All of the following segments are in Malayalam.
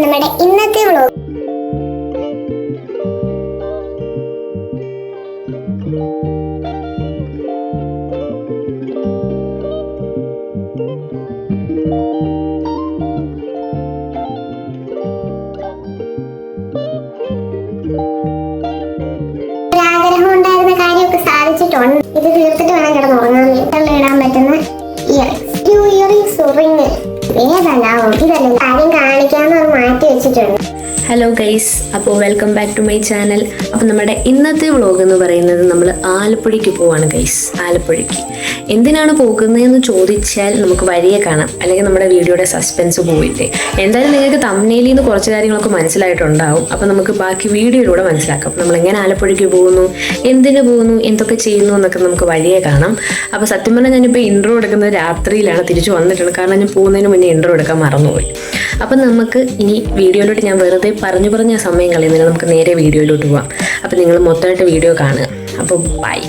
നമ്മുടെ ഇന്നത്തെ വ്ലോഗ് ആഗ്രഹം ഉണ്ടായിരുന്ന കാര്യമൊക്കെ സാധിച്ചിട്ടുണ്ട്. ഇത് തീർത്തിട്ട് വേണം കിടന്നുറങ്ങാൻ. വീട്ടിലിടാൻ പറ്റുന്ന ഇയറിങ്സ് റിങ് ഏതല്ലാവും ഇതല്ല കാര്യം കാണിക്കാന്ന് മാറ്റി വെച്ചിട്ടുണ്ട്. ഹലോ ഗൈസ്, അപ്പോൾ welcome back to my channel. അപ്പോൾ നമ്മുടെ ഇന്നത്തെ വ്ളോഗ് എന്ന് പറയുന്നത് നമ്മൾ ആലപ്പുഴയ്ക്ക് പോവാണ് ഗൈസ്. ആലപ്പുഴയ്ക്ക് എന്തിനാണ് പോകുന്നതെന്ന് ചോദിച്ചാൽ നമുക്ക് വഴിയെ കാണാം, അല്ലെങ്കിൽ നമ്മുടെ വീഡിയോയുടെ സസ്പെൻസ് പോയില്ലേ. എന്തായാലും നിങ്ങൾക്ക് തമ്മിലിൽ നിന്ന് കുറച്ച് കാര്യങ്ങളൊക്കെ മനസ്സിലായിട്ടുണ്ടാവും. അപ്പോൾ നമുക്ക് ബാക്കി വീഡിയോയിലൂടെ മനസ്സിലാക്കാം നമ്മൾ എങ്ങനെ ആലപ്പുഴയ്ക്ക് പോകുന്നു, എന്തിനു പോകുന്നു, എന്തൊക്കെ ചെയ്യുന്നു എന്നൊക്കെ നമുക്ക് വഴിയെ കാണാം. അപ്പോൾ സത്യം പറഞ്ഞാൽ ഞാനിപ്പോൾ ഇൻട്രോ എടുക്കുന്നത് രാത്രിയിലാണ്, തിരിച്ചു വന്നിട്ടുണ്ട്. കാരണം ഞാൻ പോകുന്നതിന് മുന്നേ ഇൻട്രോ എടുക്കാൻ മറന്നുപോയി. അപ്പം നമുക്ക് ഇനി വീഡിയോയിലോട്ട് ഞാൻ വെറുതെ പറഞ്ഞ സമയം കളയുന്നതിന് നമുക്ക് നേരെ വീഡിയോയിലോട്ട് പോവാം. അപ്പം നിങ്ങൾ മൊത്തമായിട്ട് വീഡിയോ കാണുക. അപ്പോൾ ബൈ.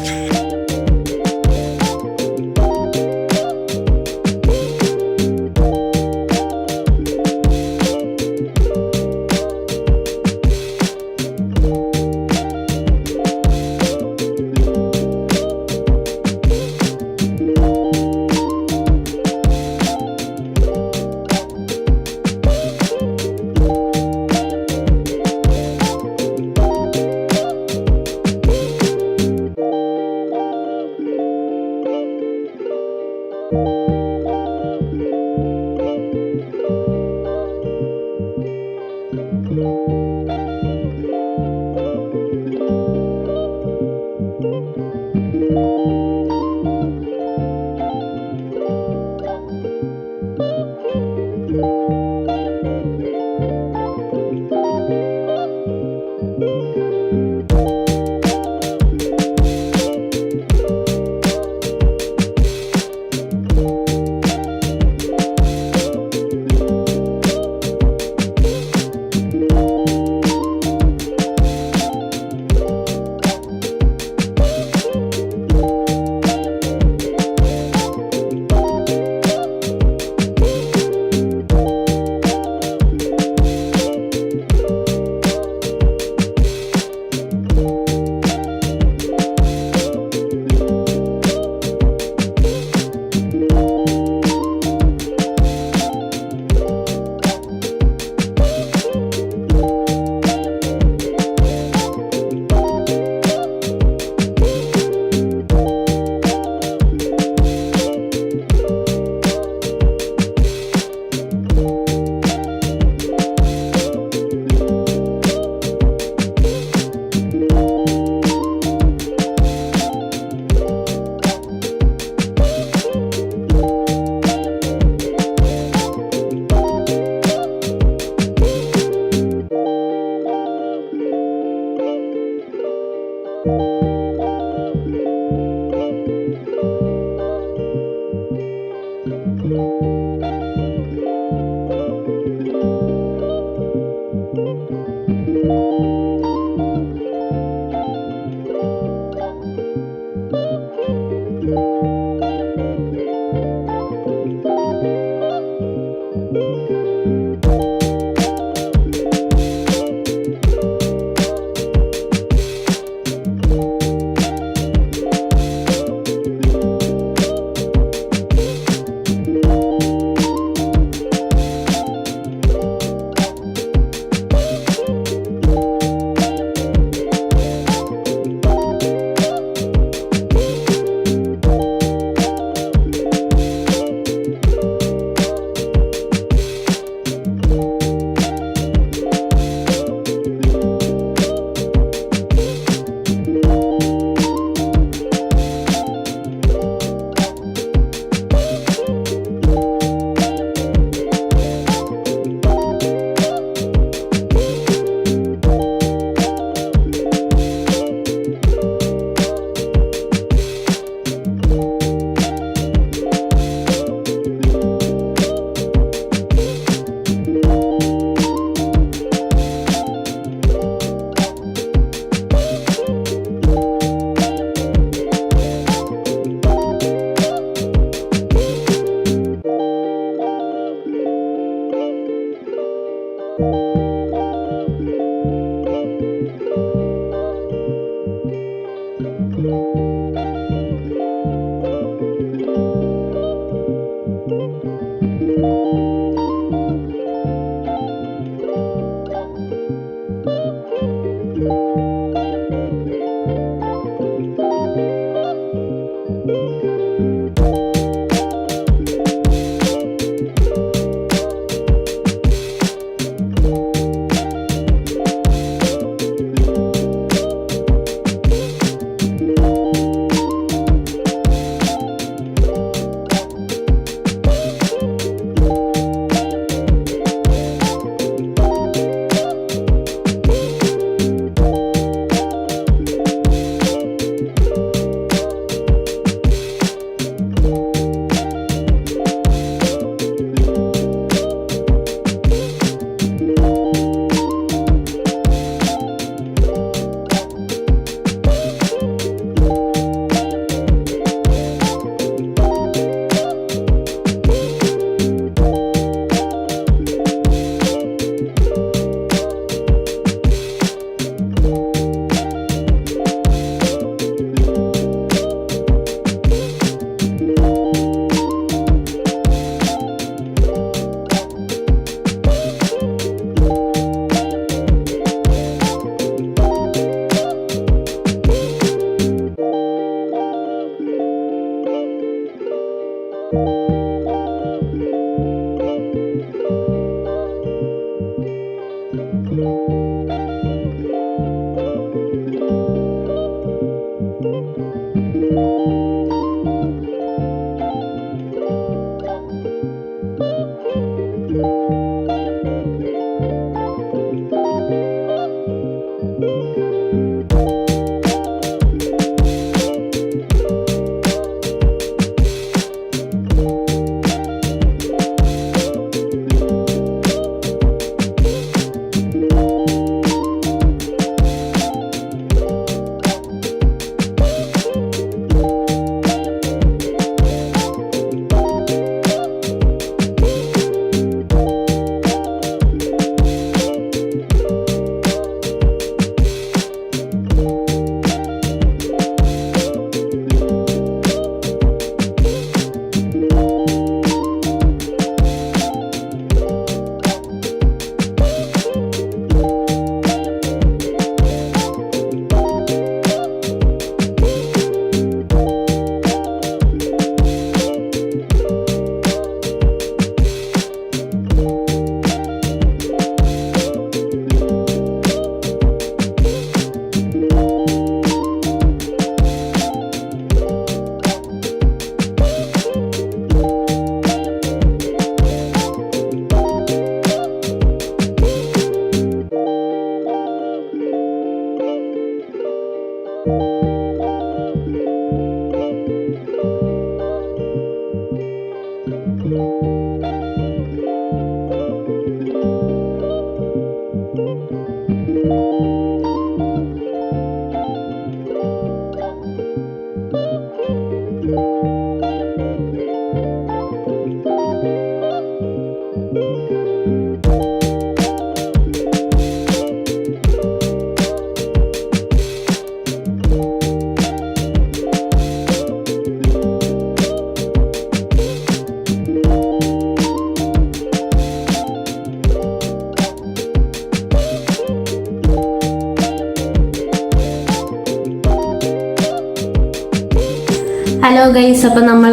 ഹലോ ഗൈസ്, അപ്പോൾ നമ്മൾ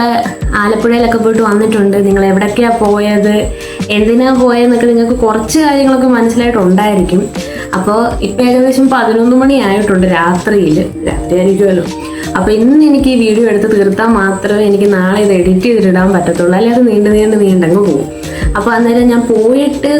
ആലപ്പുഴയിലൊക്കെ പോയിട്ട് വന്നിട്ടുണ്ട്. നിങ്ങൾ എവിടൊക്കെയാണ് പോയത്, എന്തിനാണ് പോയതെന്നൊക്കെ നിങ്ങൾക്ക് കുറച്ച് കാര്യങ്ങളൊക്കെ മനസ്സിലായിട്ടുണ്ടായിരിക്കും. അപ്പോൾ ഇപ്പോൾ ഏകദേശം 11 മണി ആയിട്ടുണ്ട്, രാത്രി ആയിരിക്കുമല്ലോ. അപ്പോൾ ഇന്ന് എനിക്ക് ഈ വീഡിയോ എടുത്ത് തീർത്താൽ മാത്രമേ എനിക്ക് നാളെ ഇത് എഡിറ്റ് ചെയ്തിടാൻ പറ്റത്തുള്ളൂ, അല്ലെങ്കിൽ അത് നീണ്ടങ്ങ് പോകും. അപ്പോൾ അന്നേരം ഞാൻ പോയിട്ട്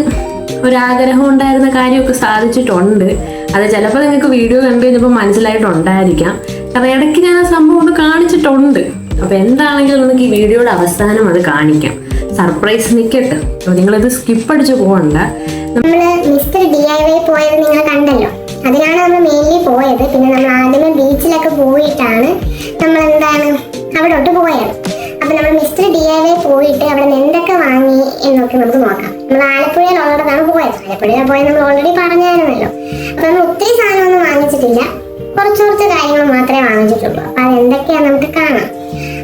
ഒരാഗ്രഹം ഉണ്ടായിരുന്ന കാര്യമൊക്കെ സാധിച്ചിട്ടുണ്ട്. അത് ചിലപ്പോൾ നിങ്ങൾക്ക് വീഡിയോ കണ്ടു കഴിഞ്ഞപ്പോൾ മനസ്സിലായിട്ടുണ്ടായിരിക്കാം. കാരണം ഇടയ്ക്ക് ഞാൻ ആ സംഭവം ഒന്ന് കാണിച്ചിട്ടുണ്ട്. അപ്പോൾ എന്താണെങ്കിലും നമുക്ക് ഈ വീഡിയോയുടെ അവസാനം അത് കാണിക്കാം. സർപ്രൈസ് നിൽക്കട്ടെ, അപ്പോൾ നിങ്ങളിത് സ്കിപ്പ് അടിച്ച് പോകണ്ട. നമ്മള് മിസ്റ്റർ DIY പോയത് നിങ്ങൾ കണ്ടല്ലോ, അതിനാണ് നമ്മൾ മെയിൻലി പോയത്. പിന്നെ നമ്മൾ ആദ്യമേ ബീച്ചിലൊക്കെ പോയിട്ടാണ് നമ്മൾ അവിടോട്ട് പോയത്. അപ്പൊ നമ്മൾ മിസ്റ്റർ DIY പോയിട്ട് അവിടെ നിന്ന് എന്തൊക്കെ വാങ്ങി എന്നൊക്കെ നമുക്ക് നോക്കാം. നമ്മൾ ആലപ്പുഴയിലുള്ളതാണ് പോയത്. ആലപ്പുഴയിൽ പോയത് നമ്മൾ ഓൾറെഡി പറഞ്ഞായിരുന്നല്ലോ. അപ്പൊ നമ്മൾ ഒത്തിരി സാധനമൊന്നും വാങ്ങിച്ചിട്ടില്ല, കുറച്ച് കാര്യങ്ങൾ മാത്രമേ വാങ്ങിച്ചിട്ടുള്ളൂ. അപ്പൊ അതെന്തൊക്കെയാന്ന് നമുക്ക് കാണാം.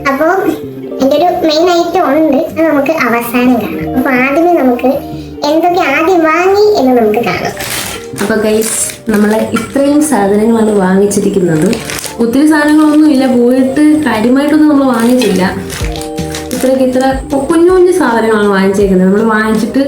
അപ്പോൾ എൻ്റെ ഒരു മെയിൻ ഐറ്റം ഉണ്ട്, അത് നമുക്ക് അവസാനം കാണാം. അപ്പൊ ആദ്യമേ നമുക്ക് എന്തൊക്കെ ആദ്യം വാങ്ങി എന്ന് നമുക്ക് കാണാം. അപ്പോൾ ഗൈസ്, നമ്മൾ ഇത്രയും സാധനങ്ങളാണ് വാങ്ങിച്ചിരിക്കുന്നത്. ഒത്തിരി സാധനങ്ങളൊന്നും ഇല്ല, പോയിട്ട് കാര്യമായിട്ടൊന്നും നമ്മൾ വാങ്ങിച്ചില്ല. ഇത്ര കുഞ്ഞു കുഞ്ഞു സാധനങ്ങളാണ് വാങ്ങിച്ചേക്കുന്നത്. നമ്മൾ വാങ്ങിച്ചിട്ട്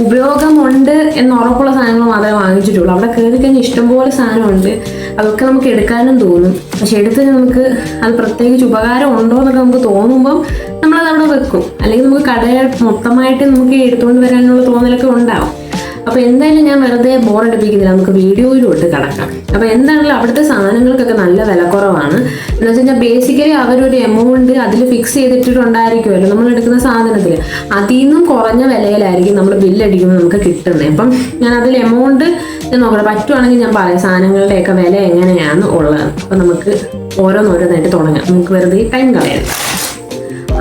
ഉപയോഗമുണ്ട് എന്ന് ഉറപ്പുള്ള സാധനങ്ങൾ മാത്രമേ വാങ്ങിച്ചിട്ടുള്ളൂ. അവിടെ കയറി കഴിഞ്ഞാൽ ഇഷ്ടംപോലെ സാധനമുണ്ട്, അതൊക്കെ നമുക്ക് എടുക്കാനും തോന്നും. പക്ഷെ എടുത്ത് നമുക്ക് അത് പ്രത്യേകിച്ച് ഉപകാരം ഉണ്ടോ എന്നൊക്കെ നമുക്ക് തോന്നുമ്പം നമ്മളത് അവിടെ വെക്കും. അല്ലെങ്കിൽ നമുക്ക് കടയിൽ മൊത്തമായിട്ട് നമുക്ക് എടുത്തുകൊണ്ട് വരാനുള്ള തോന്നലൊക്കെ ഉണ്ടാവും. അപ്പോൾ എന്തായാലും ഞാൻ വെറുതെ ബോറടിപ്പിക്കുന്നില്ല, നമുക്ക് വീഡിയോയിലോട്ട് കിടക്കാം. അപ്പോൾ എന്താണെങ്കിലും അവിടുത്തെ സാധനങ്ങൾക്കൊക്കെ നല്ല വിലക്കുറവാണ്. എന്ന് വെച്ച് കഴിഞ്ഞാൽ ബേസിക്കലി അവരൊരു എമൗണ്ട് അതിൽ ഫിക്സ് ചെയ്തിട്ടുണ്ടായിരിക്കുമല്ലോ നമ്മൾ എടുക്കുന്ന സാധനത്തിൽ. അതിൽ നിന്നും കുറഞ്ഞ വിലയിലായിരിക്കും നമ്മൾ ബില്ലടിക്കുമ്പോൾ നമുക്ക് കിട്ടുന്നത്. അപ്പം ഞാൻ അതിൽ എമൗണ്ട് നോക്കണം, പറ്റുവാണെങ്കിൽ ഞാൻ പറയാം സാധനങ്ങളുടെയൊക്കെ വില എങ്ങനെയാണ് ഉള്ളത്. അപ്പം നമുക്ക് ഓരോന്നോരോന്നായിട്ട് തുടങ്ങാം, നമുക്ക് വെറുതെ ടൈം കളയാം.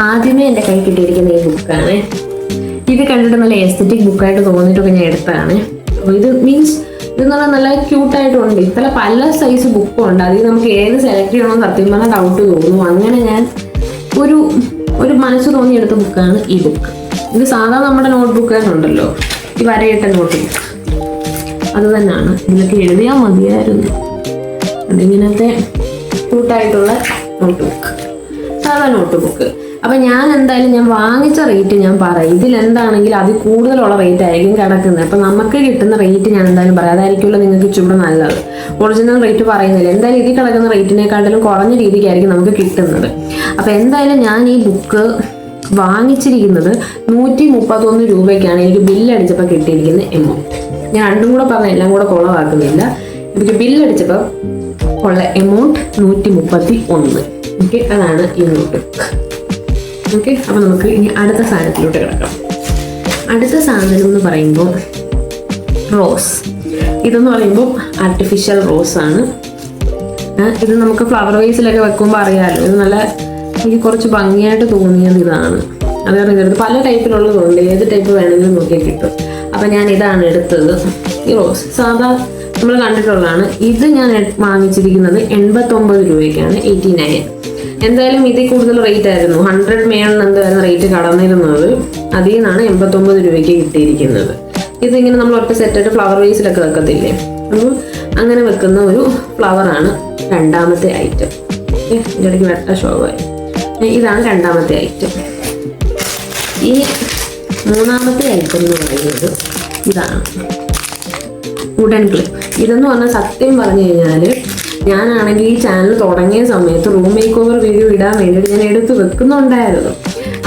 ആദ്യമേ എൻ്റെ കൈ കിട്ടിയിരിക്കുന്ന ഈ ബുക്കാണ്. ഇത് കണ്ടിട്ട് നല്ല എസ്തറ്റിക് ബുക്കായിട്ട് തോന്നിയിട്ടൊക്കെ ഞാൻ എടുത്തതാണ്. അപ്പോൾ ഇത് മീൻസ് ഇതെന്ന് പറഞ്ഞാൽ നല്ല ക്യൂട്ടായിട്ടുണ്ട്. ഇത്ര പല സൈസ് ബുക്കും ഉണ്ട്, അതിൽ നമുക്ക് ഏത് സെലക്ട് ചെയ്യണമെന്ന് സത്യം പറഞ്ഞാൽ ഡൗട്ട് തോന്നുന്നു. അങ്ങനെ ഞാൻ ഒരു മനസ്സ് തോന്നിയെടുത്ത ബുക്കാണ് ഈ ബുക്ക്. ഇത് സാധാരണ നമ്മുടെ നോട്ട് ബുക്ക് തന്നെ ഉണ്ടല്ലോ, ഈ വരയിട്ട നോട്ട് ബുക്ക്, അത് തന്നെയാണ്. ഇതിലൊക്കെ എഴുതിയാൽ മതിയായിരുന്നു. അതിങ്ങനത്തെ ക്യൂട്ടായിട്ടുള്ള നോട്ട് ബുക്ക്, സാധാ നോട്ട് ബുക്ക്. അപ്പം ഞാൻ വാങ്ങിച്ച റേറ്റ് ഞാൻ പറയാം. ഇതിലെന്താണെങ്കിലും അതിൽ കൂടുതലുള്ള റേറ്റ് ആയിരിക്കും കിടക്കുന്നത്. അപ്പം നമുക്ക് കിട്ടുന്ന റേറ്റ് ഞാൻ എന്തായാലും പറയാം, അതായിരിക്കുമല്ലോ നിങ്ങൾക്ക് ഇച്ചിരി നല്ലത്. ഒറിജിനൽ റേറ്റ് പറയുന്നില്ല, എന്തായാലും ഇതിൽ കിടക്കുന്ന റേറ്റിനെക്കാട്ടിലും കുറഞ്ഞ രീതിക്കായിരിക്കും നമുക്ക് കിട്ടുന്നത്. അപ്പം എന്തായാലും ഞാൻ ഈ ബുക്ക് വാങ്ങിച്ചിരിക്കുന്നത് 131 രൂപയ്ക്കാണ് എനിക്ക് ബില്ലടിച്ചപ്പോൾ കിട്ടിയിരിക്കുന്ന എമൗണ്ട്. ഞാൻ രണ്ടും കൂടെ പറഞ്ഞ എല്ലാം കൂടെ കുളവാക്കുന്നില്ല. എനിക്ക് ബില്ലടിച്ചപ്പോൾ ഉള്ള എമൗണ്ട് 131. ഓക്കെ, അതാണ് ഈ നോട്ട്. ഓക്കെ, അപ്പോൾ നമുക്ക് ഇനി അടുത്ത സാധനത്തിലോട്ട് കിടക്കാം. അടുത്ത സാധനം എന്ന് പറയുമ്പോൾ റോസ്. ഇതെന്ന് പറയുമ്പോൾ ആർട്ടിഫിഷ്യൽ റോസാണ്. ഇത് നമുക്ക് ഫ്ലവർ വേസിലൊക്കെ വെക്കുമ്പോൾ അറിയാമല്ലോ, ഇത് നല്ല എനിക്ക് കുറച്ച് ഭംഗിയായിട്ട് തോന്നിയത് ഇതാണ്. അതാണ് ഇതെടുത്ത് പല ടൈപ്പിലുള്ളതുണ്ട്, ഏത് ടൈപ്പ് വേണമെങ്കിലും നോക്കിയാൽ കിട്ടും. അപ്പം ഞാൻ ഇതാണ് എടുത്തത്. ഈ റോസ് സാധാ നമ്മൾ കണ്ടിട്ടുള്ളതാണ്. ഇത് ഞാൻ വാങ്ങിച്ചിരിക്കുന്നത് 89 രൂപയ്ക്കാണ്, 89. എന്തായാലും ഇതിൽ കൂടുതൽ റേറ്റ് ആയിരുന്നു, 100 മേളിൽ എന്തായിരുന്നു റേറ്റ് കടന്നിരുന്നത്. അതിൽ നിന്നാണ് 89 രൂപയ്ക്ക് കിട്ടിയിരിക്കുന്നത്. ഇതിങ്ങനെ നമ്മൾ ഒറ്റ സെറ്റായിട്ട് ഫ്ലവർ വേസിലൊക്കെ വെക്കത്തില്ലേ, അപ്പം അങ്ങനെ വെക്കുന്ന ഒരു ഫ്ലവറാണ് രണ്ടാമത്തെ ഐറ്റം. ഇതിൻ്റെ ഇടയ്ക്ക് വെട്ട ഷോവായി. ഇതാണ് രണ്ടാമത്തെ ഐറ്റം. ഈ മൂന്നാമത്തെ ഐറ്റം എന്ന് പറയുന്നത് ഇതാണ് വുഡൻ ക്ലിപ്പ്. ഇതെന്ന് പറഞ്ഞാൽ സത്യം പറഞ്ഞു കഴിഞ്ഞാൽ ഞാനാണെങ്കിൽ ഈ ചാനൽ തുടങ്ങിയ സമയത്ത് റൂം മേക്ക് ഓവർ വീഡിയോ ഇടാൻ വേണ്ടിയിട്ട് ഞാൻ എടുത്ത് വെക്കുന്നുണ്ടായിരുന്നു.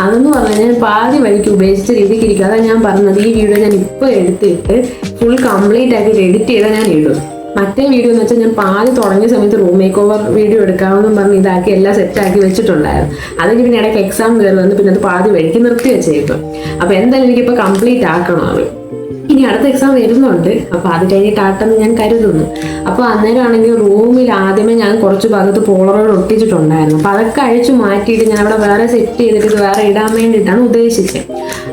അതെന്ന് പറഞ്ഞാൽ ഞാൻ പാതി വഴിക്ക് ഉപേക്ഷിച്ച രീതിക്ക് ഇരിക്കുക. അതാണ് ഞാൻ പറഞ്ഞത്, ഈ വീഡിയോ ഞാൻ ഇപ്പോൾ എടുത്തിട്ട് ഫുൾ കംപ്ലീറ്റ് ആക്കി എഡിറ്റ് ചെയ്താൽ ഞാൻ ഇടും. മറ്റേ വീഡിയോ എന്ന് വെച്ചാൽ ഞാൻ പാതി തുടങ്ങിയ സമയത്ത് റൂം മേക്ക് ഓവർ വീഡിയോ എടുക്കാമെന്നും പറഞ്ഞ് ഇതാക്കി എല്ലാം സെറ്റാക്കി വെച്ചിട്ടുണ്ടായിരുന്നു. അതിന് പിന്നെ ഇടയ്ക്ക് എക്സാം കയറി വന്ന് പിന്നെ അത് പാതി വഴിക്ക് നിർത്തി വെച്ചേക്കും. അപ്പോൾ എന്തായാലും എനിക്കിപ്പോൾ കംപ്ലീറ്റ് ആക്കണം അത്. ഇനി അടുത്ത എക്സാം വരുന്നുണ്ട്, അപ്പോൾ അത് കഴിഞ്ഞിട്ടാട്ടെന്ന് ഞാൻ കരുതുന്നു. അപ്പോൾ അന്നേരം ആണെങ്കിൽ റൂമിൽ ആദ്യമേ ഞാൻ കുറച്ച് ഭാഗത്ത് പോളറോയിഡ് ഒട്ടിച്ചിട്ടുണ്ടായിരുന്നു. അപ്പോൾ അതൊക്കെ അഴിച്ചു മാറ്റിയിട്ട് ഞാൻ അവിടെ വേറെ സെറ്റ് ചെയ്തിട്ട് ഇത് വേറെ ഇടാൻ വേണ്ടിയിട്ടാണ് ഉദ്ദേശിച്ചത്.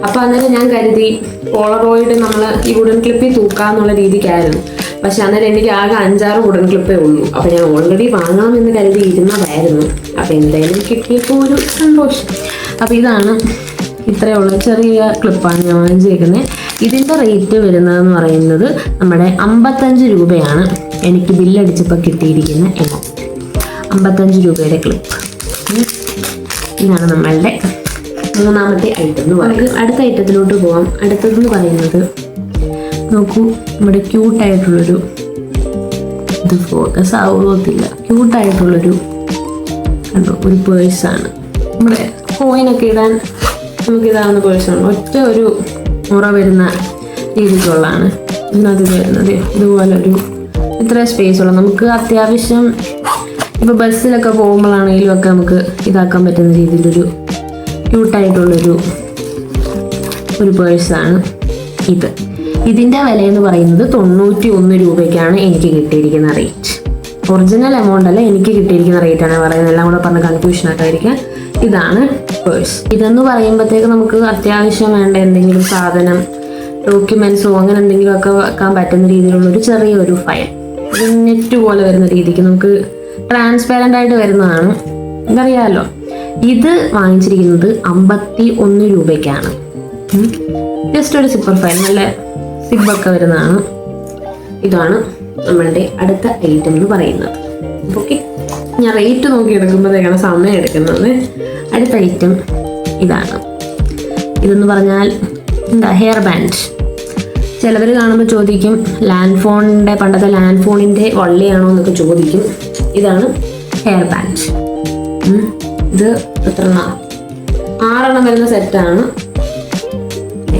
അപ്പോൾ അന്നേരം ഞാൻ കരുതി പോളറോയിഡ് നമ്മൾ ഈ വുഡൻ ക്ലിപ്പിൽ തൂക്കാന്നുള്ള രീതിക്കായിരുന്നു. പക്ഷെ അന്നേരം എനിക്ക് ആകെ 5-6 വുഡൻ ക്ലിപ്പേ ഉള്ളൂ. അപ്പോൾ ഞാൻ ഓൾറെഡി വാങ്ങണമെന്ന് കരുതി ഇരുന്നതായിരുന്നു. അപ്പോൾ എന്തായാലും കിട്ടിയപ്പോൾ ഒരു സന്തോഷം. അപ്പോൾ ഇതാണ്, ഇത്രയുള്ള ചെറിയ ക്ലിപ്പാണ് ഞാൻ വാങ്ങിച്ചേക്കുന്നത്. ഇതിൻ്റെ റേറ്റ് വരുന്നതെന്ന് പറയുന്നത് നമ്മുടെ 55 രൂപയാണ് എനിക്ക് ബില്ലടിച്ചപ്പോൾ കിട്ടിയിരിക്കുന്ന എമൗണ്ട്. 55 രൂപയുടെ ക്ലിപ്പ്. ഇതാണ് നമ്മളുടെ മൂന്നാമത്തെ ഐറ്റം എന്ന് പറയുന്നത്. അടുത്ത ഐറ്റത്തിലോട്ട് പോകാം. അടുത്തതെന്ന് പറയുന്നത് നോക്കൂ, നമ്മുടെ ക്യൂട്ടായിട്ടുള്ളൊരു, ഇത് ഫോക്കസ് ആവുകത്തില്ല, ക്യൂട്ടായിട്ടുള്ളൊരു കണ്ടോ ഒരു പേഴ്സാണ്. നമ്മുടെ കോയിനൊക്കെ ഇടാൻ നമുക്കിതാവുന്ന പേഴ്സാണ്. ഒറ്റ ഒരു മുറ വരുന്ന രീതിക്കുള്ളതാണ് ഇതിനകത്ത് വരുന്നത്. ഇതുപോലൊരു ഇത്ര സ്പേസുള്ള, നമുക്ക് അത്യാവശ്യം ഇപ്പോൾ ബസ്സിലൊക്കെ പോകുമ്പോഴാണെങ്കിലും ഒക്കെ നമുക്ക് ഇതാക്കാൻ പറ്റുന്ന രീതിയിലൊരു ക്യൂട്ടായിട്ടുള്ളൊരു പേഴ്സാണ് ഇത്. ഇതിൻ്റെ വിലയെന്ന് പറയുന്നത് 91 രൂപയ്ക്കാണ് എനിക്ക് കിട്ടിയിരിക്കുന്ന റേറ്റ്. ഒറിജിനൽ എമൗണ്ട് അല്ല, എനിക്ക് കിട്ടിയിരിക്കുന്ന റേറ്റാണ് പറയുന്നത്. എല്ലാം കൂടെ പറഞ്ഞ് കൺഫ്യൂഷൻ ആക്കാതിരിക്കാൻ ഇതാണ് പേഴ്സ്. ഇതെന്ന് പറയുമ്പോഴത്തേക്ക് നമുക്ക് അത്യാവശ്യം വേണ്ട എന്തെങ്കിലും സാധനം, ഡോക്യുമെന്റ്സോ അങ്ങനെ എന്തെങ്കിലുമൊക്കെ വെക്കാൻ പറ്റുന്ന രീതിയിലുള്ള ഒരു ചെറിയൊരു ഫയൽ. ഇത് നെറ്റ് പോലെ വരുന്ന രീതിക്ക് നമുക്ക് ട്രാൻസ്പെറൻ്റ് ആയിട്ട് വരുന്നതാണ്. ഇതറിയാമല്ലോ. ഇത് വാങ്ങിച്ചിരിക്കുന്നത് 51 രൂപയ്ക്കാണ്. ജസ്റ്റ് ഒരു സിപ്പർ ഫയൽ, നല്ല സിബൊക്കെ വരുന്നതാണ്. ഇതാണ് നമ്മളുടെ അടുത്ത ഐറ്റം എന്ന് പറയുന്നത്. ഓക്കെ, ഞാൻ റേറ്റ് നോക്കി എടുക്കുമ്പോഴത്തേക്കാണ് സമയം എടുക്കുന്നത്. അടുത്ത ഐറ്റം ഇതാണ്. ഇതെന്ന് പറഞ്ഞാൽ എന്താ, ഹെയർ ബാൻഡ്. ചിലവർ കാണുമ്പോൾ ചോദിക്കും ലാൻഡ് ഫോണിൻ്റെ, പണ്ടത്തെ ലാൻഡ് ഫോണിൻ്റെ വള്ളിയാണോ എന്നൊക്കെ ചോദിക്കും. ഇതാണ് ഹെയർ ബാൻഡ്. ഇത് എത്ര 6 എണ്ണം വരുന്ന സെറ്റാണ്.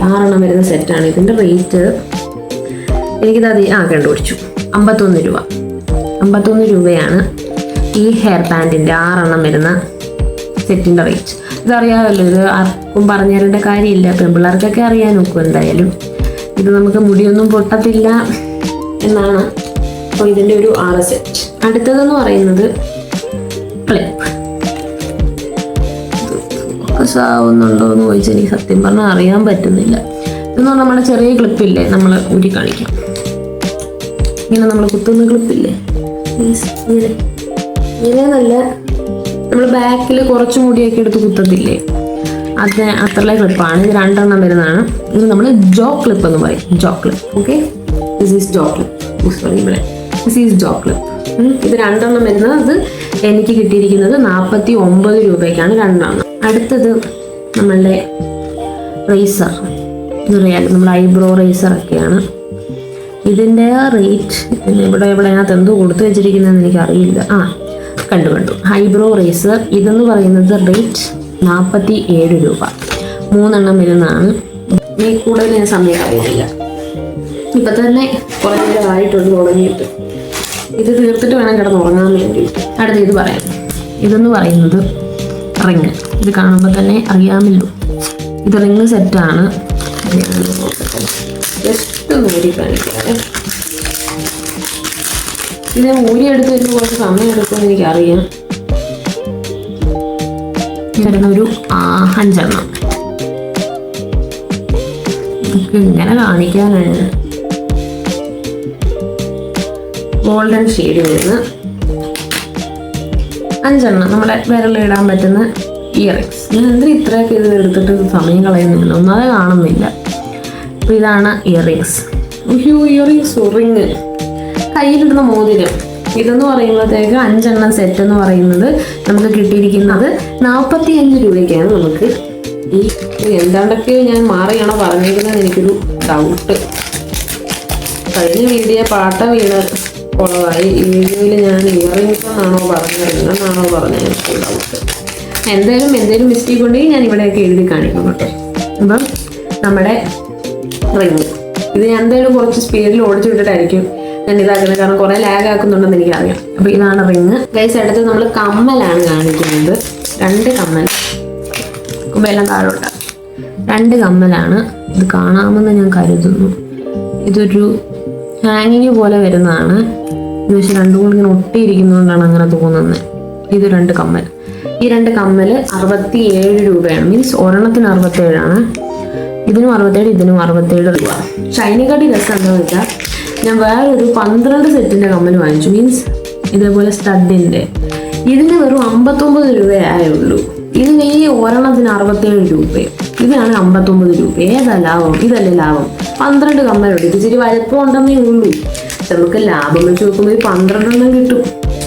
6 എണ്ണം വരുന്ന സെറ്റാണ്. ഇതിൻ്റെ റേറ്റ് എനിക്കിത് കണ്ടുപിടിച്ചു. 51 രൂപ. 51 രൂപയാണ് ഈ ഹെയർ ബാൻഡിൻ്റെ 6 എണ്ണം വരുന്ന സെറ്റിൻ്റെ റേറ്റ്. ഇതറിയാമല്ലോ, ഇത് ആർക്കും പറഞ്ഞു തരേണ്ട കാര്യമില്ല, പെൺപിള്ളേർക്കൊക്കെ അറിയാൻ നോക്കും എന്തായാലും. ഇത് നമുക്ക് മുടിയൊന്നും പൊട്ടത്തില്ല എന്നാണ്. അപ്പോൾ ഇതിൻ്റെ ഒരു 6 സെറ്റ്. അടുത്തതെന്ന് പറയുന്നത് ക്ലിപ്പ്. ഫോക്കസ് ആവുന്നുണ്ടോ എന്ന് ചോദിച്ചാൽ എനിക്ക് സത്യം പറഞ്ഞാൽ അറിയാൻ പറ്റുന്നില്ല. ഇതെന്ന് പറഞ്ഞാൽ നമ്മുടെ ചെറിയ ക്ലിപ്പില്ലേ, നമ്മൾ ഊരി കാണിക്കാം. ഇങ്ങനെ നമ്മൾ കുത്തുന്ന ക്ലിപ്പില്ലേ, ഇങ്ങനെ നല്ല നമ്മൾ ബാക്കിൽ കുറച്ച് മുടിയൊക്കെ എടുത്ത് കുത്തത്തില്ലേ, അത് അത്രയുള്ള ക്ലിപ്പാണ്. ഇത് 2 എണ്ണം വരുന്നതാണ്. ഇത് നമ്മൾ ജോ ക്ലിപ്പ് എന്ന് പറയും. Jaw clip. Okay, this is jaw clip. Sorry, ഇവിടെ ദിസ് ഈസ് ജോ ക്ലിപ്പ്. ഇത് 2 എണ്ണം വരുന്നത്. അത് എനിക്ക് കിട്ടിയിരിക്കുന്നത് 49 രൂപയ്ക്കാണ് 2 എണ്ണം. അടുത്തത് നമ്മളുടെ റേസർ. ഇതറിയാലോ, നമ്മൾ ഐബ്രോ റേസറൊക്കെയാണ്. ഇതിൻ്റെ റേറ്റ് ഇവിടെ അതിനകത്ത് എന്തോ കൊടുത്തു വെച്ചിരിക്കുന്നതെന്ന് എനിക്കറിയില്ല. കണ്ടു ഐബ്രോ റേസർ. ഇതെന്ന് പറയുന്നത് റേറ്റ് 47 രൂപ. 3 എണ്ണം വരുന്നതാണ്. ഈ കൂടുതൽ ഞാൻ സമയം അറിയില്ല, ഇപ്പം തന്നെ കുറേ നേരമായിട്ടുണ്ട് തുടങ്ങിയിട്ട്. ഇത് തീർത്തിട്ട് വേണം കിടന്നുറങ്ങാൻ വേണ്ടിയിട്ട്. അടുത്ത ഇത് പറയാം. ഇതെന്ന് പറയുന്നത് റിങ്. ഇത് കാണുമ്പോൾ തന്നെ അറിയാമല്ലോ, ഇത് റിങ് സെറ്റാണ്. ജസ്റ്റ് ഒന്ന് ഊരി കാണിക്കാതെ. ഇത് ഊരിയെടുത്ത് വരുമ്പോൾ കുറച്ച് സമയം എടുക്കുമെന്ന് എനിക്കറിയാം. ഒരു 5 എണ്ണം. ഇങ്ങനെ കാണിക്കാനാണ്. ഗോൾഡൻ ഷെയ്ഡ് വരുന്ന 5 എണ്ണം നമ്മുടെ വിരലിടാൻ പറ്റുന്ന ഇയറിങ്സ്. ഞാൻ എന്തിനാ ഇത്രയൊക്കെ ഇത് എടുത്തിട്ട് സമയം കളയുന്നില്ല, ഒന്നാതെ കാണുന്നില്ല. അപ്പോൾ ഇതാണ് ഇയറിങ്സ്. ഇയറിങ്സ്, റിങ്, കയ്യിലിടുന്ന മോതിരം. ഇതെന്ന് പറയുമ്പോഴത്തേക്ക് 5 എണ്ണം സെറ്റ് എന്ന് പറയുന്നത് നമുക്ക് കിട്ടിയിരിക്കുന്നത് 45 രൂപയ്ക്കാണ്. നമുക്ക് ഈ എന്താണ്ടൊക്കെ ഞാൻ മാറിയാണോ പറഞ്ഞിരിക്കുന്നത് എനിക്കൊരു ഡൗട്ട്. കഴിഞ്ഞ വീഡിയോ പാട്ട വീണ് കുറവായി. ഈ വീഡിയോയിൽ ഞാൻ ഇയറിങ്സ് എന്നാണോ പറഞ്ഞത്, റിങ്ങെന്നാണോ പറഞ്ഞത്, എനിക്കൊരു ഡൗട്ട്. എന്തായാലും മിസ്റ്റേക്ക് ഉണ്ടെങ്കിൽ ഞാൻ ഇവിടെയൊക്കെ എഴുതി കാണിക്കും കേട്ടോ. അപ്പം നമ്മുടെ റിങ്, ഇത് ഞാൻ എന്തായാലും കുറച്ച് സ്പീഡിൽ ഓടിച്ചു വിട്ടിട്ടായിരിക്കും ഞാൻ ഇതാക്കുന്നത്, കാരണം കുറേ ലാഗ് ആക്കുന്നുണ്ടെന്ന് എനിക്കറിയാം. അപ്പോൾ ഇതാണ് റിങ്. ഗൈസ്, അടുത്ത് നമ്മൾ കമ്മലാണ് കാണിക്കുന്നത്. 2 കമ്മൽ. എല്ലാം താഴോട്ടാണ്. 2 കമ്മലാണ്. ഇത് കാണാമെന്ന് ഞാൻ കരുതുന്നു. ഇതൊരു ഹാങ്ങിങ് പോലെ വരുന്നതാണ്. എന്ന് വെച്ചാൽ 2 കൂടി ഇങ്ങനെ ഒട്ടിയിരിക്കുന്നതുകൊണ്ടാണ് അങ്ങനെ തോന്നുന്നത്. ഇത് 2 കമ്മൽ. ഈ 2 കമ്മൽ 67 രൂപയാണ്. മീൻസ് ഒരെണ്ണത്തിന് 67 ആണ്. ഇതിനും 67, ഇതിനും 67 രൂപ. ഷൈനിക്കാട്ടി രസം എന്താണെന്ന് വെച്ചാൽ ഞാൻ വേറൊരു 12 സെറ്റിൻ്റെ കമ്മൽ വാങ്ങിച്ചു. മീൻസ് ഇതേപോലെ സ്റ്റഡിൻ്റെ. ഇതിന് വെറും 59 രൂപയായുള്ളൂ. ഇതിന് ഈ ഒരെണ്ണത്തിന് 67 രൂപയും. ഇതിനാണ് 59 രൂപ. ഏതാ ലാഭം? ഇതല്ലേ ലാഭം. 12 കമ്മലുണ്ട്. ഇത് ഇച്ചിരി വലുപ്പം ഉണ്ടെന്നേ ഉള്ളൂ. നമുക്ക് ലാഭം വെച്ച് നോക്കുമ്പോൾ 12 എണ്ണം കിട്ടും.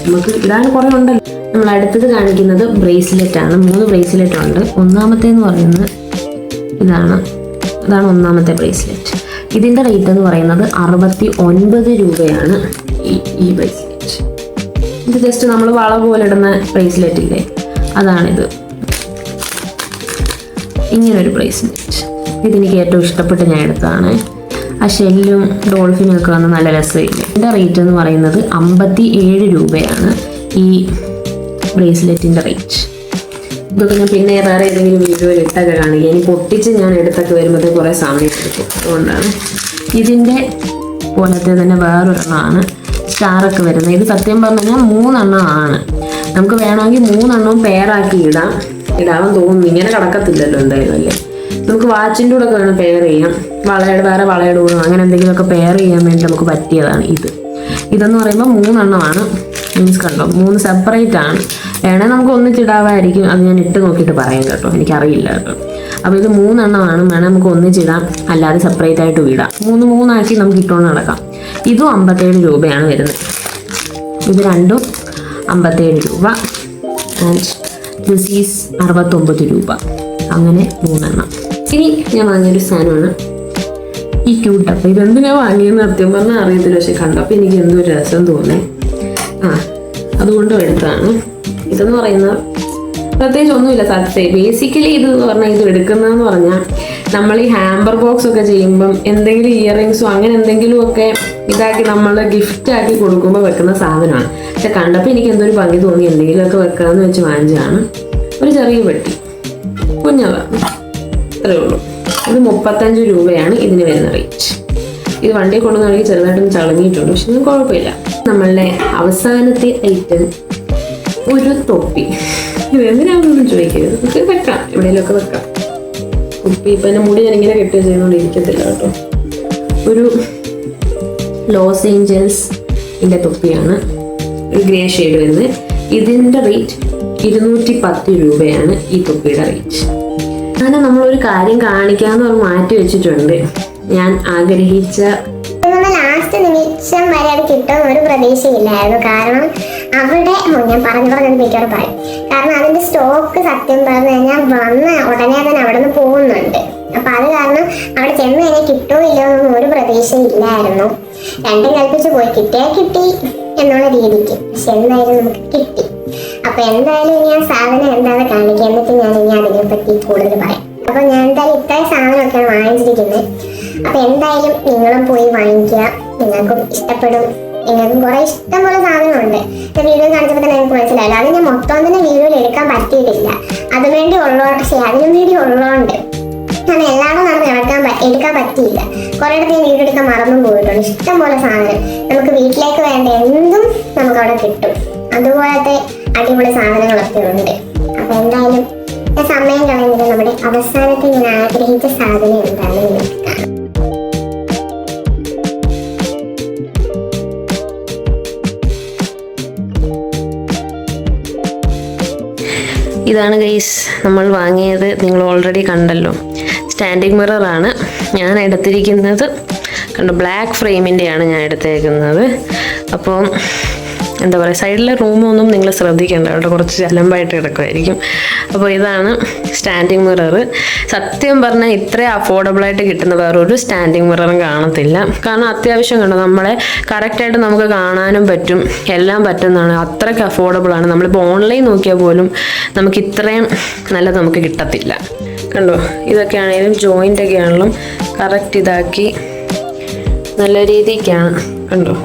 നമുക്ക് ഇതാണ് കുറേ ഉണ്ടല്ലോ. നമ്മൾ അടുത്തത് കാണിക്കുന്നത് ബ്രേസ്ലെറ്റ് ആണ്. 3 ബ്രേസ്ലെറ്റ് ഉണ്ട്. ഒന്നാമത്തേന്ന് പറയുന്നത് ഇതാണ് 1ാമത്തെ ബ്രേസ്ലെറ്റ്. ഇതിൻ്റെ റേറ്റ് എന്ന് പറയുന്നത് 69 രൂപയാണ്. ഈ ബ്രേസ്ലെറ്റ് ഇത് ജസ്റ്റ് നമ്മൾ വള പോലെ ഇടുന്ന ബ്രേസ്ലെറ്റ് ഇല്ലേ, അതാണിത്. ഇങ്ങനൊരു ബ്രേസ്ലെറ്റ്. ഇതെനിക്ക് ഏറ്റവും ഇഷ്ടപ്പെട്ട് ഞാൻ എടുത്തതാണ്. ആ ഷെല്ലും ഡോൾഫിനും ഒക്കെ വന്ന് നല്ല രസമില്ലേ. ഇതിൻ്റെ റേറ്റ് എന്ന് പറയുന്നത് 57 രൂപയാണ് ഈ ബ്രേസ്ലെറ്റിൻ്റെ റേറ്റ്. ഇതൊക്കെ ഞാൻ പിന്നെ വേറെ ഏതെങ്കിലും വീഡിയോയിൽ ഇട്ടൊക്കെ കാണിക്കുക. ഇനി പൊട്ടിച്ച് ഞാൻ എടുത്തൊക്കെ വരുമ്പോഴത്തേക്ക് കുറേ സമയം എടുക്കും. അതുകൊണ്ടാണ്. ഇതിൻ്റെ പോലത്തെ തന്നെ വേറൊരെണ്ണമാണ് സ്റ്റാറൊക്കെ വരുന്നത്. ഇത് സത്യം പറഞ്ഞു കഴിഞ്ഞാൽ 3 എണ്ണമാണ്. നമുക്ക് വേണമെങ്കിൽ 3 എണ്ണവും പെയറാക്കി ഇടാം. ഇടാൻ തോന്നുന്നു. ഇങ്ങനെ കിടക്കത്തില്ലല്ലോ എന്തായാലും അല്ലേ. നമുക്ക് വാച്ചിൻ്റെ കൂടെ ഒക്കെ വേണം പെയർ ചെയ്യാം. വേറെ വളയുടെ കൂടെ അങ്ങനെ എന്തെങ്കിലുമൊക്കെ പെയർ ചെയ്യാൻ വേണ്ടി നമുക്ക് പറ്റിയതാണ് ഇത്. ഇതെന്ന് പറയുമ്പോൾ 3 എണ്ണമാണ്. മീൻസ് കണ്ടോ 3 സെപ്പറേറ്റ് ആണ്. വേണേൽ നമുക്ക് ഒന്നിച്ചിടാവായിരിക്കും. അത് ഞാൻ ഇട്ട് നോക്കിയിട്ട് പറയാം കേട്ടോ, എനിക്കറിയില്ല കേട്ടോ. അപ്പോൾ ഇത് 3 എണ്ണമാണ്. വേണേൽ നമുക്ക് ഒന്നിച്ചിടാം, അല്ലാതെ സെപ്പറേറ്റ് ആയിട്ട് ഇടാം. 3 ആക്കി നമുക്ക് ഇട്ടുകൊണ്ട് നടക്കാം. ഇതും 57 രൂപയാണ് വരുന്നത്. ഇത് രണ്ടും 57 രൂപ. ആൻഡ് ദിസ് ഈസ് 69 രൂപ. അങ്ങനെ 3 എണ്ണം. ഇനി ഞാൻ വാങ്ങിയൊരു സാധനമാണ് ഈ ക്യൂട്ടപ്പ്. ഇതെന്തിനാ വാങ്ങിയെന്ന് സത്യം പറഞ്ഞാൽ അറിയത്തില്ല, പക്ഷെ കണ്ടപ്പോൾ എനിക്ക് എന്തോ രസം തോന്നി. അതുകൊണ്ടും എടുത്തതാണ്. ഇതെന്ന് പറയുന്നത് പ്രത്യേകിച്ച് ഒന്നുമില്ല സത്യം. ബേസിക്കലി ഇതെന്ന് പറഞ്ഞാൽ ഇത് എടുക്കുന്നതെന്ന് പറഞ്ഞാൽ നമ്മൾ ഈ ഹാമ്പർ ബോക്സ് ഒക്കെ ചെയ്യുമ്പം എന്തെങ്കിലും ഇയറിങ്സോ അങ്ങനെ എന്തെങ്കിലുമൊക്കെ ഇതാക്കി നമ്മൾ ഗിഫ്റ്റ് ആക്കി കൊടുക്കുമ്പോൾ വെക്കുന്ന സാധനമാണ്. പക്ഷെ കണ്ടപ്പോൾ എനിക്ക് എന്തോ ഒരു ഭംഗി തോന്നി, എന്തെങ്കിലുമൊക്കെ വെക്കാമെന്ന് വെച്ച് വാങ്ങിച്ചതാണ്. ഒരു ചെറിയ പെട്ടി, കുഞ്ഞതാണ്, അത്രേ ഉള്ളൂ. ഇത് 35 രൂപയാണ് ഇതിന് വരുന്ന റേറ്റ്. ഇത് വണ്ടി കൊണ്ടുവന്നാണെങ്കിൽ ചെറുതായിട്ടൊന്ന് ചളങ്ങിയിട്ടുണ്ട്, പക്ഷെ ഒന്നും കുഴപ്പമില്ല. നമ്മളുടെ അവസാനത്തെ ഐറ്റം ഒരു തൊപ്പി. ഇത് എന്തിനാണെന്നൊന്നും ചോദിക്കരുത്, നമുക്ക് വെക്കാം, എവിടെയെങ്കിലുമൊക്കെ വെക്കാം. തൊപ്പി ഇപ്പം എൻ്റെ മുടി ഞാനിങ്ങനെ കെട്ടുക ചെയ്യുന്നതുകൊണ്ട് ഇരിക്കത്തില്ല കേട്ടോ. ഒരു ലോസ് ഏഞ്ചൽസിൻ്റെ തൊപ്പിയാണ്, ഒരു ഗ്രേ ഷെയ്ഡ് വരുന്നത്. ഇതിൻ്റെ റേറ്റ് 210 രൂപയാണ് ഈ തൊപ്പിയുടെ റേറ്റ്. അങ്ങനെ നമ്മളൊരു കാര്യം കാണിക്കാമെന്ന് പറഞ്ഞ് മാറ്റി വെച്ചിട്ടുണ്ട്. ഞാൻ ആഗ്രഹിച്ച ലാസ്റ്റ് നിമിഷം വരെ അത് കിട്ടുമെന്ന് ഒരു പ്രതീക്ഷയില്ലായിരുന്നു. കാരണം അവിടെ ഞാൻ പറഞ്ഞത് വീട്ടോട് പറയും. കാരണം അതിന്റെ സ്റ്റോക്ക് സത്യം പറഞ്ഞു കഴിഞ്ഞാൽ വന്ന ഉടനെ തന്നെ അവിടെ നിന്ന് പോകുന്നുണ്ട്. അപ്പൊ അത് കാരണം അവിടെ ചെന്ന് കഴിഞ്ഞാൽ കിട്ടുമോ ഇല്ലയോ എന്നൊന്നും ഒരു പ്രതീക്ഷയില്ലായിരുന്നു. രണ്ടും കൽപ്പിച്ച് പോയി, കിട്ടിയാൽ കിട്ടി എന്നുള്ള രീതിക്ക്. പക്ഷെ എന്തായാലും നമുക്ക് കിട്ടി. അപ്പൊ എന്തായാലും ഇനി ആ സാധനം എന്താണ് കാണിക്കുക, എന്നിട്ട് ഞാൻ ഇനി അതിനെപ്പറ്റി കൂടുതൽ പറയാം. അപ്പൊ ഞാൻ എന്തായാലും ഇത്രയും സാധനമൊക്കെയാണ് വാങ്ങിച്ചിരിക്കുന്നത്. അപ്പൊ എന്തായാലും നിങ്ങളും പോയി വാങ്ങിക്കുക, നിങ്ങൾക്കും ഇഷ്ടപ്പെടും. നിങ്ങൾക്കും കുറെ ഇഷ്ടംപോലെ സാധനമുണ്ട്. വീഡിയോ കാണിച്ചപ്പോൾ തന്നെ എനിക്ക് മനസ്സിലായില്ല. അത് ഞാൻ മൊത്തം തന്നെ വീഡിയോയിൽ എടുക്കാൻ പറ്റിയിട്ടില്ല. അതിനുവേണ്ടി പക്ഷേ അതിനും വീഡിയോ ഉള്ളതുകൊണ്ട് ഞാൻ എല്ലാവരും നടന്ന് എടുക്കാൻ പറ്റിയില്ല. കുറെ ഇടത്ത് ഞാൻ വീഡിയോ എടുക്കാൻ മറന്നും പോയിട്ടുണ്ട്. ഇഷ്ടംപോലെ സാധനം നമുക്ക് വീട്ടിലേക്ക് വേണ്ട എന്തും നമുക്ക് അവിടെ കിട്ടും. അതുപോലത്തെ അടിപൊളി സാധനങ്ങളൊക്കെ ഉണ്ട്. അപ്പൊ എന്തായാലും ഞാൻ സമയം കളയുന്നത് നമ്മുടെ അവസാനത്തെ ഞാൻ ആഗ്രഹിച്ച സാധനം എന്താണെന്ന് നിങ്ങൾക്ക് കാണാം. ഇതാണ് ഗൈസ് നമ്മൾ വാങ്ങിയത്. നിങ്ങൾ ഓൾറെഡി കണ്ടല്ലോ, സ്റ്റാൻഡിങ് മിററാണ് ഞാൻ എടുത്തിരിക്കുന്നത്. കണ്ടോ, ബ്ലാക്ക് ഫ്രെയിമിൻ്റെയാണ് ഞാൻ എടുത്തേക്കുന്നത്. അപ്പോൾ എന്താ പറയുക, സൈഡിലെ റൂമൊന്നും നിങ്ങൾ ശ്രദ്ധിക്കേണ്ട, അവിടെ കുറച്ച് അലമ്പായിട്ട് കിടക്കുമായിരിക്കും. അപ്പോൾ ഇതാണ് സ്റ്റാൻഡിങ് മിറർ. സത്യം പറഞ്ഞാൽ ഇത്ര അഫോർഡബിളായിട്ട് കിട്ടുന്ന വേറൊരു സ്റ്റാൻഡിങ് മിററും കാണത്തില്ല. കാരണം അത്യാവശ്യം കണ്ടോ, നമ്മളെ കറക്റ്റായിട്ട് നമുക്ക് കാണാനും പറ്റും, എല്ലാം പറ്റുന്നതാണ്. അത്രയ്ക്ക് അഫോർഡബിളാണ്. നമ്മളിപ്പോൾ ഓൺലൈൻ നോക്കിയാൽ പോലും നമുക്ക് ഇത്രയും നല്ലത് നമുക്ക് കിട്ടത്തില്ല. കണ്ടോ, ഇതൊക്കെ ആണെങ്കിലും ജോയിൻ്റൊക്കെ ആണെങ്കിലും കറക്റ്റ് ഇതാക്കി നല്ല രീതിക്കാണ്. കണ്ടോ,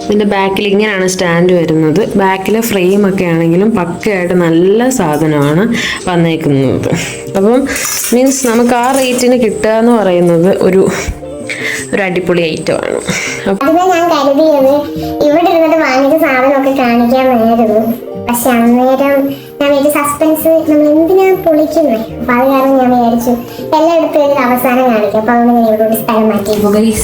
ഇതിൻ്റെ ബാക്കിൽ ഇങ്ങനെയാണ് സ്റ്റാൻഡ് വരുന്നത്. ബാക്കിലെ ഫ്രെയിമൊക്കെ ആണെങ്കിലും പക്കയായിട്ട് നല്ല സാധനമാണ് വന്നേക്കുന്നത്. അപ്പം മീൻസ് നമുക്ക് ആ റേറ്റിന് കിട്ടുക എന്ന് പറയുന്നത് ഒരു അടിപൊളി ഐറ്റമാണ്. ഞാൻ കരുതിയത് ഇവിടെ ഇരുന്നിട്ട് വാങ്ങിച്ച സാധനമൊക്കെ കാണിക്കാമായിരുന്നു. പക്ഷെ അന്നേരം ഞാൻ ഒരു സസ്പെൻസ് നമ്മൾ എന്തിനാ പൊളിക്കുന്നത്. അപ്പൊ അത് കാരണം ഞാൻ വിചാരിച്ചു എല്ലായിടത്തും അവസാനം കാണിക്കും. അപ്പൊ അതുകൊണ്ട് ഞാൻ ഇവിടെ സ്ഥലം മാറ്റി.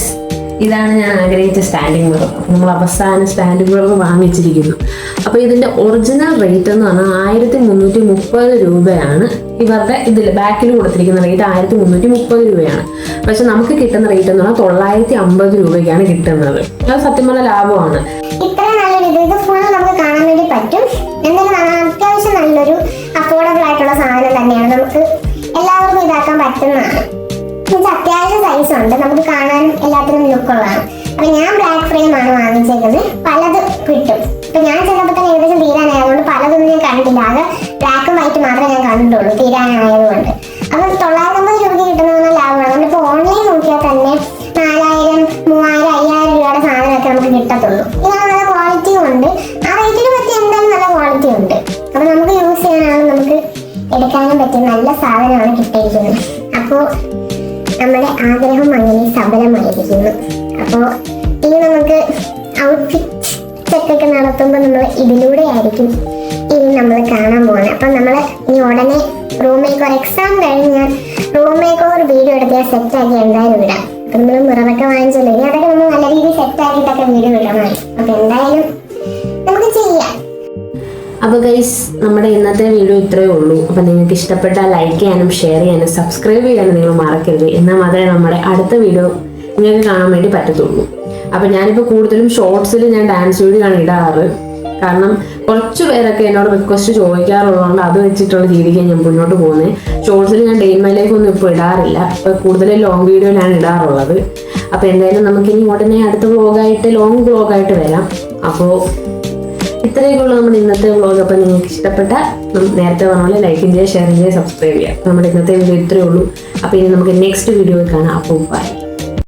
ഇതാണ് ഞാൻ ആഗ്രഹിച്ച സ്റ്റാൻഡിങ് മിറർ. നമ്മൾ അവസാനം സ്റ്റാൻഡിങ് മിറർ വാങ്ങിച്ചിരിക്കുന്നു. അപ്പോൾ ഇതിൻ്റെ ഒറിജിനൽ റേറ്റ് എന്ന് പറഞ്ഞാൽ 1330 രൂപയാണ്. ഇവരുടെ ഇതിൽ ബാക്കിൽ കൊടുത്തിരിക്കുന്ന റേറ്റ് 1330 രൂപയാണ്. പക്ഷെ നമുക്ക് കിട്ടുന്ന റേറ്റ് എന്ന് പറഞ്ഞാൽ 950 രൂപയ്ക്കാണ് കിട്ടുന്നത്. അത് സത്യം പറഞ്ഞ ലാഭമാണ്. ഇത്ര നല്ലൊരു ഇത് ഫുൾ നമുക്ക് കാണാൻ വേണ്ടി പറ്റും. എന്തായാലും അത്യാവശ്യം നല്ലൊരു അഫോർഡബിൾ ആയിട്ടുള്ള സാധനം തന്നെയാണ്. നമുക്ക് എല്ലാവർക്കും ഇതാക്കാൻ പറ്റുന്നതാണ്. അത്യാവശ്യം സൈസ് ഉണ്ട്, നമുക്ക് കാണാനും എല്ലാത്തിനും ലുക്കുള്ളതാണ്. അപ്പൊ ഞാൻ ബ്ലാക്ക് ഫ്രെയിം ആണ് വാങ്ങിച്ചേക്കുന്നത്. പലത് കിട്ടും. ഇപ്പൊ ഞാൻ ചെന്നപ്പോൾ തന്നെ ഏകദേശം തീരാനായതുകൊണ്ട് പലതൊന്നും ഞാൻ കണ്ടില്ല. ആകെ ബ്ലാക്കും വൈറ്റ് മാത്രമേ ഞാൻ കണ്ടിട്ടുള്ളൂ തീരാനായതുകൊണ്ട്. അപ്പൊ 950 രൂപയ്ക്ക് കിട്ടുന്ന ലാഭമാണ്. നമ്മളിപ്പോ ഓൺലൈൻ നോക്കിയാൽ തന്നെ 4000, 3000, 5000 രൂപയുടെ സാധനമൊക്കെ നമുക്ക് കിട്ടത്തുള്ളൂ. ഇതാണ് നല്ല ക്വാളിറ്റിയും ഉണ്ട്. ആ റേറ്റിന് പറ്റി എന്തായാലും നല്ല ക്വാളിറ്റി ഉണ്ട്. അപ്പൊ നമുക്ക് യൂസ് ചെയ്യാനാണ്, നമുക്ക് എടുക്കാനും പറ്റിയ നല്ല സാധനമാണ് കിട്ടിയിരിക്കുന്നത്. അപ്പോൾ നമ്മുടെ ആഗ്രഹം അങ്ങനെ സഫലമായിരിക്കുന്നു. അപ്പോൾ ഇനി നമുക്ക് ഔട്ട്ഫിറ്റ് സെറ്റൊക്കെ നടത്തുമ്പോൾ നമ്മൾ ഇതിലൂടെ ആയിരിക്കും ഇനി നമ്മൾ കാണാൻ പോകുന്നത്. അപ്പം നമ്മൾ ഇനി ഉടനെ റൂം മേക്ക് ഓവർ എക്സാം കഴിഞ്ഞ് ഞാൻ റൂം മേക്ക് ഓവർ വീഡിയോ എടുത്ത് ഞാൻ സെറ്റാക്കി എന്തായാലും വിടാം. അപ്പൊ നമ്മൾ മിററൊക്കെ വാങ്ങിച്ചല്ലോ, ഇനി അതൊക്കെ നമ്മൾ നല്ല രീതിയിൽ സെറ്റാക്കിയിട്ടൊക്കെ വീഡിയോ ഇടണം. അപ്പൊ എന്തായാലും നമുക്ക് ചെയ്യാം. അപ്പോൾ ഗൈസ്, നമ്മുടെ ഇന്നത്തെ വീഡിയോ ഇത്രയേ ഉള്ളൂ. അപ്പോൾ നിങ്ങൾക്ക് ഇഷ്ടപ്പെട്ടാൽ ലൈക്ക് ചെയ്യാനും ഷെയർ ചെയ്യാനും സബ്സ്ക്രൈബ് ചെയ്യാനും നിങ്ങൾ മറക്കരുത്. എന്നാൽ മാത്രമേ നമ്മുടെ അടുത്ത വീഡിയോ നിങ്ങൾക്ക് കാണാൻ വേണ്ടി പറ്റത്തുള്ളൂ. അപ്പോൾ ഞാനിപ്പോൾ കൂടുതലും ഷോർട്സിൽ ഞാൻ ഡാൻസ് വീഡിയോ ആണ് ഇടാറ്. കാരണം കുറച്ച് പേരൊക്കെ എന്നോട് റിക്വസ്റ്റ് ചോദിക്കാറുള്ളതുകൊണ്ട് അത് വെച്ചിട്ടുള്ള രീതിക്ക് ഞാൻ മുന്നോട്ട് പോകുന്നത്. ഷോർട്സിൽ ഞാൻ ഡേ ഇൻ മൈ ലൈഫ് ഒന്നും ഇപ്പോൾ ഇടാറില്ല. ഇപ്പോൾ കൂടുതലും ലോങ് വീഡിയോയിലാണ് ഇടാറുള്ളത്. അപ്പോൾ എന്തായാലും നമുക്കിനി ഉടനെ അടുത്ത വ്ളോഗായിട്ട് ലോങ് വ്ളോഗായിട്ട് വരാം. അപ്പോൾ ഇത്രയൊക്കെ ഉള്ളൂ നമ്മുടെ ഇന്നത്തെ വ്ളോഗ്. അപ്പോൾ നിങ്ങൾക്ക് ഇഷ്ടപ്പെട്ട നേരത്തെ പറഞ്ഞ പോലെ ലൈക്ക് ചെയ്യുക, ഷെയർ ചെയ്യുക, സബ്സ്ക്രൈബ് ചെയ്യുക. നമ്മുടെ ഇന്നത്തെ വീഡിയോ ഇത്രയേ ഉള്ളൂ. അപ്പോൾ ഇനി നമുക്ക് നെക്സ്റ്റ് വീഡിയോയിൽ കാണാം. അപ്പോൾ ബൈ.